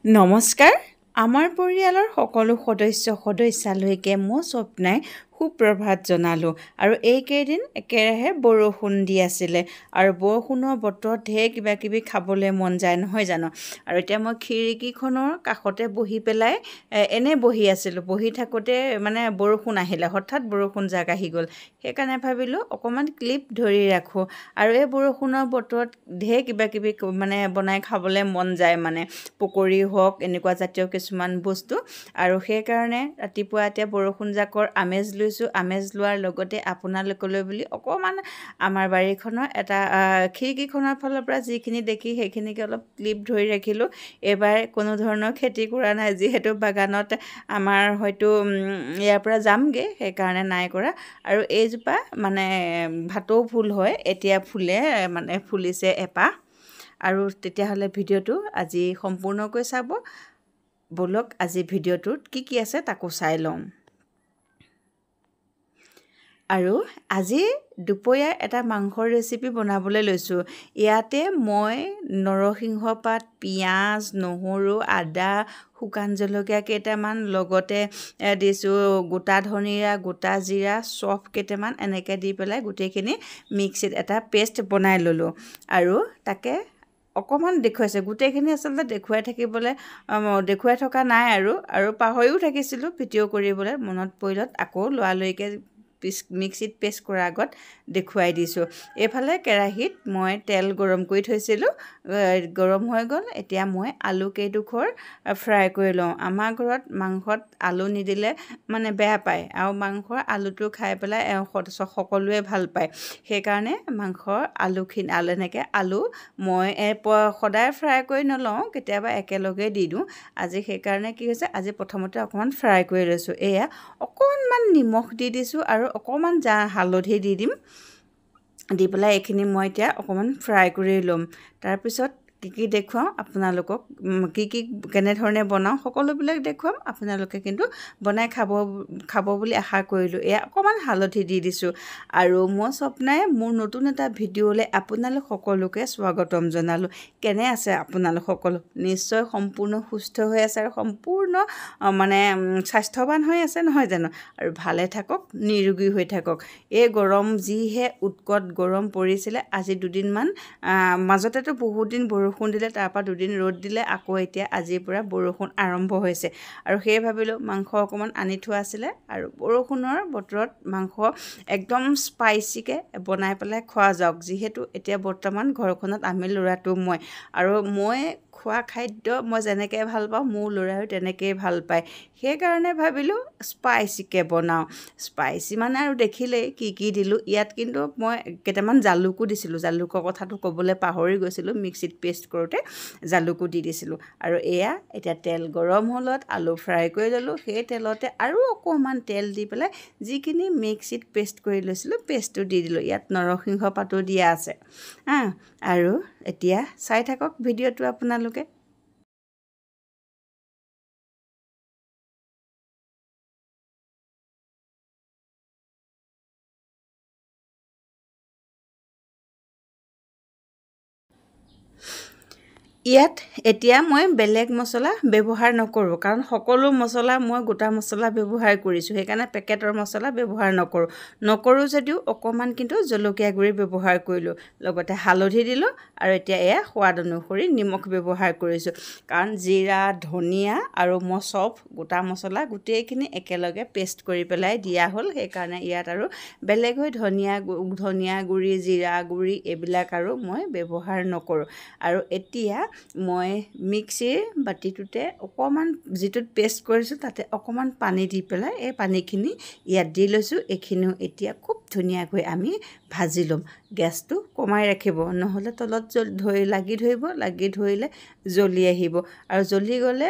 নমস্কাৰ আমাৰ পৰিয়ালৰ সকলো সদস্যালৈকে মই স্বপ্নাই সুপ্ৰভাত জনালোঁ আৰু এইকেইদিন একেৰাহে বৰষুণ দি আছিলে আৰু বৰষুণৰ বতৰত ঢেৰ কিবা কিবি খাবলৈ মন যায় নহয় জানো আৰু এতিয়া মই খিৰিকীখনৰ কাষতে বহি পেলাই এনে বহি আছিলোঁ বহি থাকোঁতে মানে বৰষুণ আহিলে হঠাৎ বৰষুণ জাক আহি গ'ল সেইকাৰণে ভাবিলোঁ অকণমান ক্লিপ ধৰি ৰাখোঁ আৰু এই বৰষুণৰ বতৰত ঢেৰ কিবা কিবি মানে বনাই খাবলৈ মন যায় মানে পকৰি হওক এনেকুৱা জাতীয় কিছুমান বস্তু আৰু সেইকাৰণে ৰাতিপুৱা এতিয়া বৰষুণ জাকৰ আমেজ লোৱাৰ লগতে আপোনালোকলৈ বুলি অকণমান আমাৰ বাৰীখনৰ এটা খিৰিকীখনৰ ফালৰ পৰা যিখিনি দেখি সেইখিনিকে অলপ ক্লিপ ধৰি ৰাখিলোঁ এইবাৰ কোনো ধৰণৰ খেতি কৰা নাই যিহেতু বাগানত আমাৰ হয়তো ইয়াৰ পৰা যামগৈ সেইকাৰণে নাই কৰা আৰু এইজোপা মানে ভাটৌ ফুল হয় এতিয়া মানে ফুলিছে এপাহ আৰু তেতিয়াহ'লে ভিডিঅ'টো আজি সম্পূৰ্ণকৈ চাব বলক আজি ভিডিঅ'টোত কি আছে তাকো চাই লওঁ আৰু আজি দুপৰীয়া এটা মাংসৰ ৰেচিপি বনাবলৈ লৈছোঁ ইয়াতে মই নৰসিংহ পাত পিঁয়াজ নহৰু আদা শুকান জলকীয়া কেইটামান লগতে দিছোঁ গোটা ধনিয়া গোটা জিৰা চফ কেইটামান এনেকৈ দি পেলাই গোটেইখিনি মিক্সিত এটা পেষ্ট বনাই ল'লোঁ আৰু তাকে অকণমান দেখুৱাইছে গোটেইখিনি আচলতে দেখুৱাই থকা নাই আৰু পাহৰিও থাকিছিলোঁ ভিডিঅ' কৰিবলৈ মনত পৰিলত আকৌ লৰালৰিকৈ মিক্সিত পেষ্ট কৰাৰ আগত দেখুৱাই দিছোঁ এইফালে কেৰাহীত মই তেল গৰম কৰি থৈছিলোঁ গৰম হৈ গ'ল এতিয়া মই আলু কেইডোখৰ ফ্ৰাই কৰি লওঁ আমাৰ ঘৰত মাংসত আলু নিদিলে মানে বেয়া পায় আৰু মাংসৰ আলুটো খাই পেলাই সকলোৱে ভাল পায় সেইকাৰণে মাংসৰ এনেকৈ আলু মই সদায় ফ্ৰাই কৰি নলওঁ কেতিয়াবা একেলগে দি দিওঁ আজি সেইকাৰণে কি হৈছে আজি প্ৰথমতে অকণমান ফ্ৰাই কৰি লৈছোঁ এয়া অকণমান নিমখ দি দিছোঁ আৰু অকণমান হালধি দি দিম দি পেলাই এইখিনি মই এতিয়া অকণমান ফ্ৰাই কৰি ল'ম তাৰপিছত কি দেখুৱাওঁ আপোনালোকক কেনেধৰণে বনাওঁ সকলোবিলাক দেখুৱাম আপোনালোকে কিন্তু বনাই খাব বুলি আশা কৰিলোঁ এয়া অকণমান হালধি দি দিছোঁ আৰু মই স্বপ্নাই মোৰ নতুন এটা ভিডিঅ'লৈ আপোনালোক সকলোকে স্বাগতম জনালোঁ কেনে আছে আপোনালোক সকলো নিশ্চয় সম্পূৰ্ণ সুস্থ হৈ আছে আৰু সম্পূৰ্ণ মানে স্বাস্থ্যৱান হৈ আছে নহয় জানো আৰু ভালে থাকক নিৰোগী হৈ থাকক এই গৰম যিহে উৎকট গৰম পৰিছিলে আজি দুদিনমান মাজতেতো বহুত দিন বৰষুণ দিলে তাৰপৰা দুদিন ৰ'দ দিলে আকৌ এতিয়া আজিৰ পৰা বৰষুণ আৰম্ভ হৈছে আৰু সেয়ে ভাবিলোঁ মাংস অকণমান আনি থোৱা আছিলে আৰু বৰষুণৰ বতৰত মাংস একদম স্পাইচিকৈ বনাই পেলাই খোৱা যাওক যিহেতু এতিয়া বৰ্তমান ঘৰখনত আমি ল'ৰাটো মই খোৱা খাদ্য মই যেনেকৈ ভাল পাওঁ মোৰ ল'ৰায়ো তেনেকৈয়ে ভাল পায় সেইকাৰণে ভাবিলোঁ স্পাইচিকৈ বনাওঁ স্পাইচি মানে আৰু দেখিলেই কি দিলোঁ ইয়াত কিন্তু মই কেইটামান জালুকো দিছিলোঁ জালুকৰ কথাটো ক'বলৈ পাহৰি গৈছিলোঁ মিক্সিত পেষ্ট কৰোঁতে জালুকো দি দিছিলোঁ আৰু এয়া এতিয়া তেল গৰম হ'লত আলু ফ্ৰাই কৰি ল'লোঁ সেই তেলতে আৰু অকণমান তেল দি পেলাই যিখিনি মিক্সিত পেষ্ট কৰি লৈছিলোঁ পেষ্টটো দি দিলোঁ ইয়াত নৰসিংহ পাতো দিয়া আছে আৰু এতিয়া চাই থাকক ভিডিঅ'টো আপোনালোকে ইয়াত এতিয়া মই বেলেগ মছলা ব্যৱহাৰ নকৰোঁ কাৰণ সকলো মছলা মই গোটা মছলা ব্যৱহাৰ কৰিছোঁ সেইকাৰণে পেকেটৰ মছলা ব্যৱহাৰ নকৰোঁ যদিও অকণমান কিন্তু জলকীয়া গুড়ি ব্যৱহাৰ কৰিলোঁ লগতে হালধি দিলোঁ আৰু এতিয়া এয়া সোৱাদ অনুসৰি নিমখ ব্যৱহাৰ কৰিছোঁ কাৰণ জিৰা ধনিয়া আৰু মই চব গোটা মছলা গোটেইখিনি একেলগে পেষ্ট কৰি পেলাই দিয়া হ'ল সেইকাৰণে ইয়াত আৰু বেলেগ হৈ ধনিয়া গুড়ি জিৰা গুড়ি এইবিলাক আৰু মই ব্যৱহাৰ নকৰোঁ আৰু এতিয়া মই মিক্সিৰ বাতিটোতে অকণমান যিটোত পেষ্ট কৰিছোঁ তাতে অকণমান পানী দি পেলাই এই পানীখিনি ইয়াত দি লৈছোঁ এইখিনিও এতিয়া খুব ধুনীয়াকৈ আমি ভাজি ল'ম গেছটো কমাই ৰাখিব নহ'লে তলত লাগি ধৰিলে জ্বলি আহিব আৰু জ্বলি গ'লে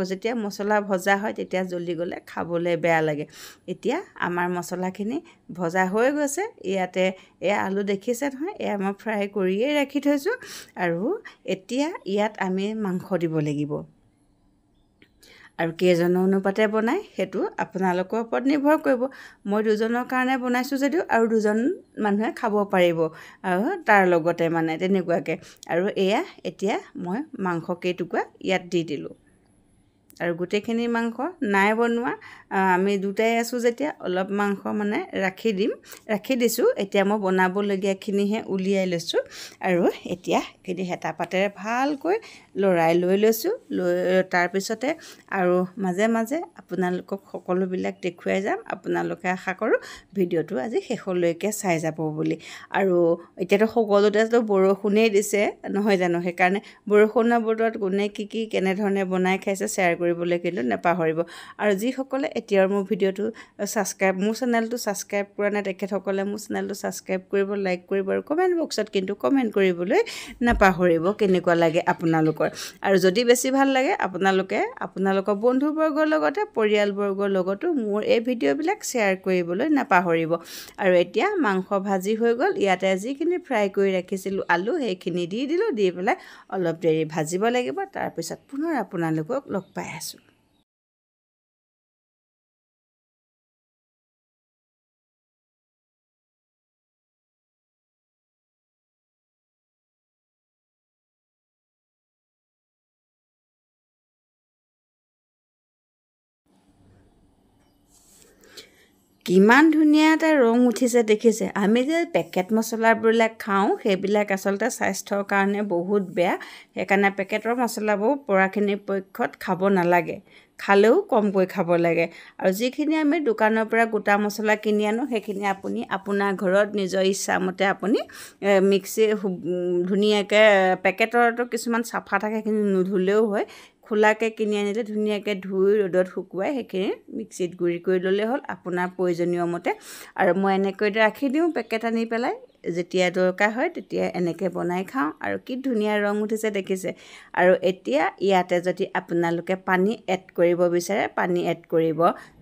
যেতিয়া মছলা ভজা হয় তেতিয়া জ্বলি গ'লে খাবলৈ বেয়া লাগে এতিয়া আমাৰ মছলাখিনি ভজা হৈ গৈছে ইয়াতে এয়া আলু দেখিছে নহয় এয়া মই ফ্ৰাই কৰিয়েই ৰাখি থৈছোঁ আৰু এতিয়া ইয়াত আমি মাংস দিব লাগিব আৰু কেইজনৰ অনুপাতে বনাই সেইটো আপোনালোকৰ ওপৰত নিৰ্ভৰ কৰিব মই দুজনৰ কাৰণে বনাইছোঁ যদিও আৰু দুজন মানুহে খাব পাৰিব আৰু তাৰ লগতে মানে তেনেকুৱাকৈ আৰু এয়া এতিয়া মই মাংস কেইটুকুৰা ইয়াত দি দিলোঁ আৰু গোটেইখিনি মাংস নাই বনোৱা আমি দুটাই আছোঁ যেতিয়া অলপ মাংস মানে ৰাখি দিছোঁ এতিয়া মই বনাবলগীয়াখিনিহে উলিয়াই লৈছোঁ আৰু এতিয়া এইখিনি হেতা পাতেৰে ভালকৈ লৰাই লৈ লৈছোঁ তাৰপিছতে আৰু মাজে মাজে আপোনালোকক সকলোবিলাক দেখুৱাই যাম আপোনালোকে আশা কৰোঁ ভিডিঅ'টো আজি শেষলৈকে চাই যাব বুলি আৰু এতিয়াতো সকলোতেতো বৰষুণেই দিছে নহয় জানো সেইকাৰণে বৰষুণৰ বতৰত কোনে কি কেনেধৰণে বনাই খাইছে শ্বেয়াৰ কৰিবলৈ কিন্তু নাপাহৰিব আৰু যিসকলে এতিয়াৰ মোৰ ভিডিঅ'টো মোৰ চেনেলটো ছাবস্ক্ৰাইব কৰা নাই তেখেতসকলে মোৰ চেনেলটো ছাবস্ক্ৰাইব কৰিব লাইক কৰিব আৰু কমেণ্ট বক্সত কিন্তু কমেণ্ট কৰিবলৈ নাপাহৰিব কেনেকুৱা লাগে আপোনালোকৰ আৰু যদি বেছি ভাল লাগে আপোনালোকৰ বন্ধুবৰ্গৰ লগতে পৰিয়ালবৰ্গৰ লগতো মোৰ এই ভিডিঅ'বিলাক শ্বেয়াৰ কৰিবলৈ নাপাহৰিব আৰু এতিয়া মাংস ভাজি হৈ গ'ল ইয়াতে যিখিনি ফ্ৰাই কৰি ৰাখিছিলোঁ আলু সেইখিনি দি দিলোঁ দি পেলাই অলপ দেৰি ভাজিব লাগিব তাৰপিছত পুনৰ আপোনালোকক লগ পাই আছোঁ কিমান ধুনীয়া এটা ৰং উঠিছে দেখিছে আমি যে পেকেট মছলাবিলাক খাওঁ সেইবিলাক আচলতে স্বাস্থ্যৰ কাৰণে বহুত বেয়া সেইকাৰণে পেকেটৰ মছলাবোৰ পৰাখিনিৰ পক্ষত খাব নালাগে খালেও কমকৈ খাব লাগে আৰু যিখিনি আমি দোকানৰ পৰা গোটা মছলা কিনি আনো সেইখিনি আপুনি আপোনাৰ ঘৰত নিজৰ ইচ্ছামতে আপুনি মিক্সি ধুনীয়াকৈ পেকেটৰতো কিছুমান চাফা থাকে সেইখিনি নুধুলেও হয় খোলাকৈ কিনি আনিলে ধুনীয়াকৈ ধুই ৰ'দত শুকুৱাই সেইখিনি মিক্সিত গুড়ি কৰি ল'লে হ'ল আপোনাৰ প্ৰয়োজনীয় মতে আৰু মই এনেকৈ ৰাখি দিওঁ পেকেট আনি পেলাই যেতিয়া দৰকাৰ হয় তেতিয়া এনেকৈ বনাই খাওঁ আৰু কি ধুনীয়া ৰং উঠিছে দেখিছে আৰু এতিয়া ইয়াতে যদি আপোনালোকে পানী এড কৰিব বিচাৰে পানী এড কৰিব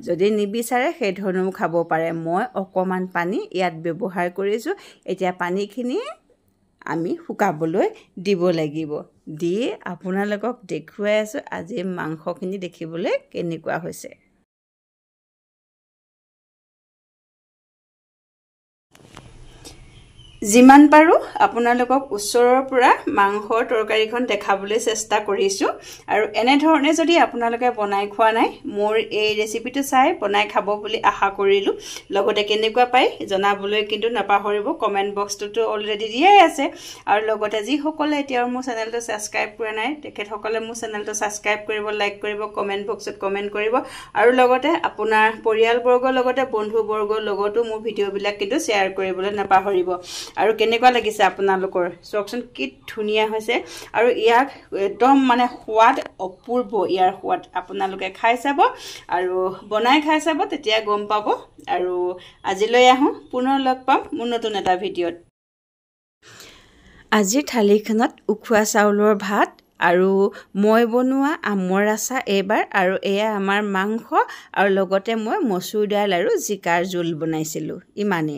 যদি নিবিচাৰে সেই ধৰণেও খাব পাৰে মই অকণমান পানী ইয়াত ব্যৱহাৰ কৰিছোঁ এতিয়া পানীখিনি আমি শুকাবলৈ দিব লাগিব দি আপোনালোকক দেখুৱাই আছোঁ আজি মাংসখিনি দেখিবলৈ কেনেকুৱা হৈছে যিমান পাৰোঁ আপোনালোকক ওচৰৰ পৰা মাংসৰ তৰকাৰীখন দেখাবলৈ চেষ্টা কৰিছোঁ আৰু এনেধৰণে যদি আপোনালোকে বনাই খোৱা নাই মোৰ এই ৰেচিপিটো চাই বনাই খাব বুলি আশা কৰিলোঁ লগতে কেনেকুৱা পাই জনাবলৈ কিন্তু নাপাহৰিব কমেণ্ট বক্সটোতো অলৰেডি দিয়াই আছে আৰু লগতে যিসকলে এতিয়াও মোৰ চেনেলটো ছাবস্ক্ৰাইব কৰা নাই তেখেতসকলে মোৰ চেনেলটো ছাবস্ক্ৰাইব কৰিব লাইক কৰিব কমেণ্ট বক্সত কমেণ্ট কৰিব আৰু লগতে আপোনাৰ পৰিয়ালবৰ্গৰ লগতে বন্ধুবৰ্গৰ লগতো মোৰ ভিডিঅ'বিলাক কিন্তু শ্বেয়াৰ কৰিবলৈ নাপাহৰিব আৰু কেনেকুৱা লাগিছে আপোনালোকৰ চাওকচোন কি ধুনীয়া হৈছে আৰু ইয়াক একদম মানে সোৱাদ অপূৰ্ব ইয়াৰ সোৱাদ আপোনালোকে খাই চাব আৰু বনাই খাই চাব তেতিয়া গম পাব আৰু আজিলৈ আহোঁ পুনৰ লগ পাম মোৰ নতুন এটা ভিডিঅ'ত আজিৰ থালিখনত উখোৱা চাউলৰ ভাত আৰু মই বনোৱা আমৰ আচাৰ এইবাৰ আৰু এয়া আমাৰ মাংস আৰু লগতে মই মচুৰ দাইল আৰু জিকাৰ জোল বনাইছিলোঁ ইমানেই